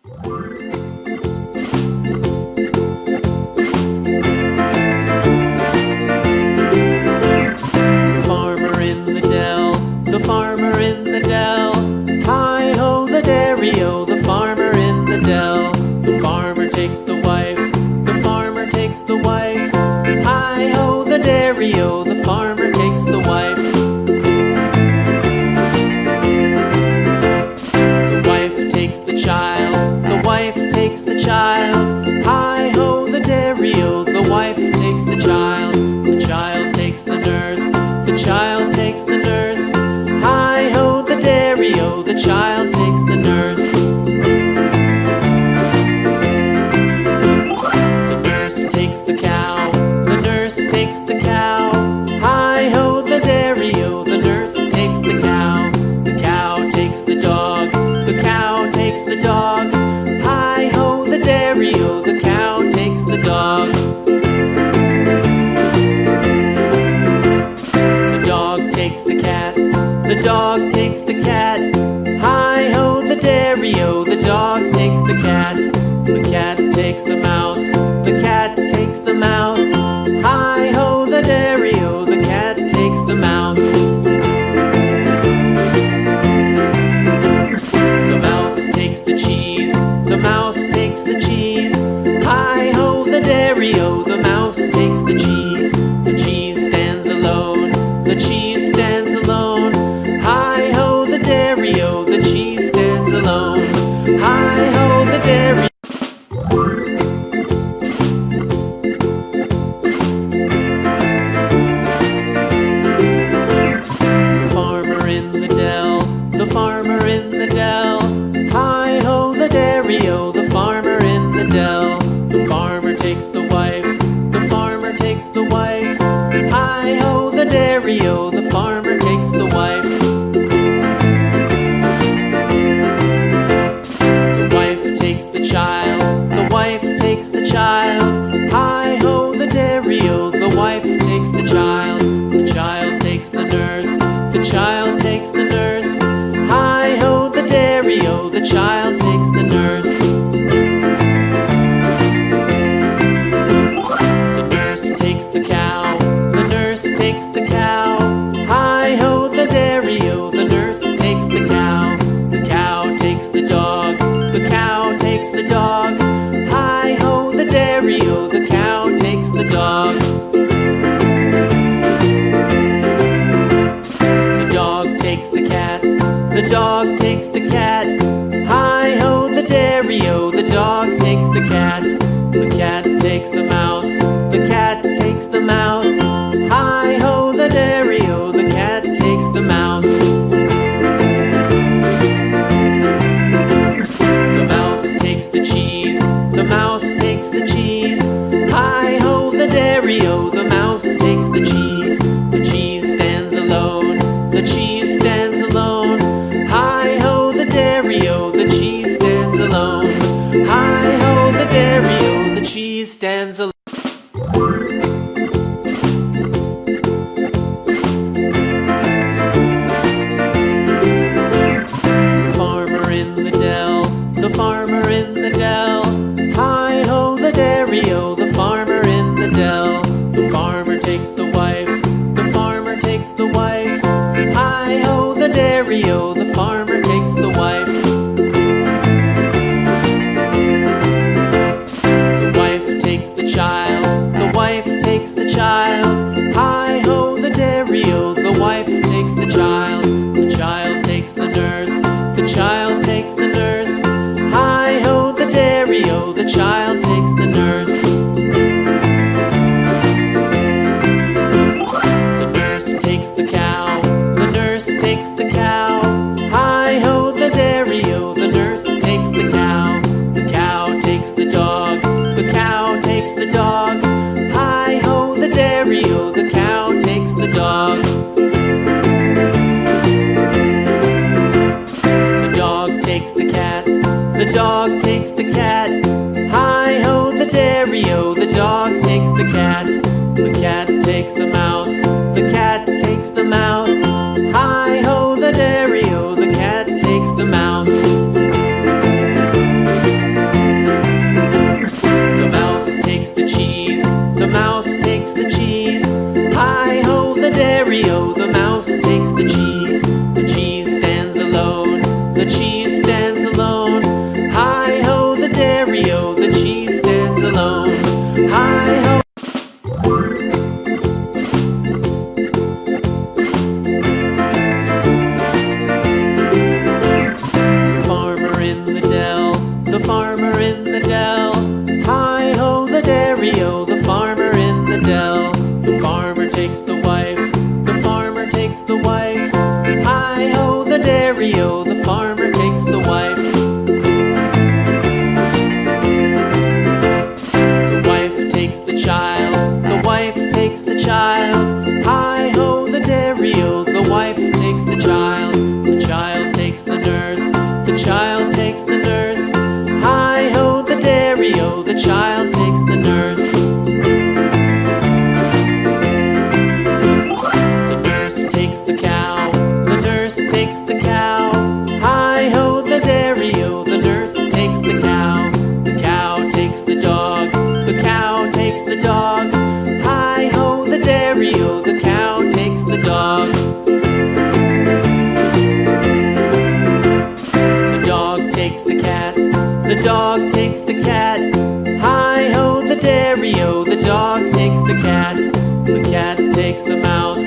Farmer in the dell, the farmer in the dell. Hi-ho the dairy-o, the farmer in the dell. The farmer takes the wife, the farmer takes the wife. Hi-ho the dairy-o, the farmer takes the wife. The wife takes the child, the wife takes the child. Hi-ho the dairy-o, the wife takes the child. The child takes the nurse, the child takes the nurse. Hi-ho the dairy-o, the child takes the nurse. The nurse takes the cow, the nurse takes the cow. Hi-ho the dairy-o, the nurse takes the cow. The cow takes the dog, the cow takes the dog. Hi-ho the dairy-o, the cow takes the dog. The dog takes the cat, the dog takes the cat. Hi-ho the dairy-o, the dog takes the cat. The cat takes the mouse, the cat takes the mouse. Hi-ho the dairy-o, the cat takes the mouse. The mouse takes the cheese, the mouse takes the cheese. Hi-ho the dairy-o, the mouse takes the cheese. The cheese stands alone, the cheese stands alone. Hi-ho the dairy-o, the cheese stands alone. Hi-ho the dairy. The farmer in the dell, the farmer in the dell. Hi-ho the dairy-o, the farmer in the dell. The farmer takes the wife, the farmer takes the wife. Hi-ho the dairy-o, the farmer takes the wife. The wife takes the child, the wife takes the child. Hi-ho the dairy-o, the wife takes the child. The child takes the nurse, the child takes the nurse. Hi-ho the dairy-o, the child takes the nurse. The nurse takes the cow, the nurse takes the cow. Hi-ho the dairy-o, the nurse takes the cow. The cow takes the dog, the cow takes the dog. Hi-ho the dairy-o, the cow takes the dog. The dog takes the cat, the dog takes the cat. Hi-ho the dairy-o, the dog takes the cat. The cat takes the mouse, the cat takes the mouse. Hi-ho the dairy-o, the cat takes the mouse. The mouse takes the cheese, the mouse takes the cheese. Hi-ho the dairy-o, the mouse takes the cheese. The cheese stands alone, the cheese stands alone. Hi-ho the dairy-o, the cheese stands alone. Hi-ho the dairy-o, the cheese stands alone. The farmer in the dell, the farmer in the dell. Hi-ho the dairy-o, the farmer in the dell. The farmer takes the wife, the farmer takes the wife. Hi-ho the dairy-o, the farmer takes the wife. The wife takes the child, the wife takes the child. Hi-ho the dairy-o, the wife takes the child. The child takes the nurse, the child takes the nurse. Hi-ho the dairy-o, the child takes the nurse. The nurse takes the cow, the nurse takes the cow. Hi-ho the dairy-o, the nurse takes the cow. The cow takes the dog, the cow takes the dog. Hi-ho the dairy-o, the cow takes the dog. The dog takes the cat, the dog takes the cat. Hi-ho the dairy-o, the dog takes the cat. The cat takes the mouse, the cat takes the mouse. Hi-ho the dairy-o, the cat takes the mouse. takes the cat. The dog takes the cat. Hi-ho the dairy-o, the dog takes the cat. The cat takes the mouse.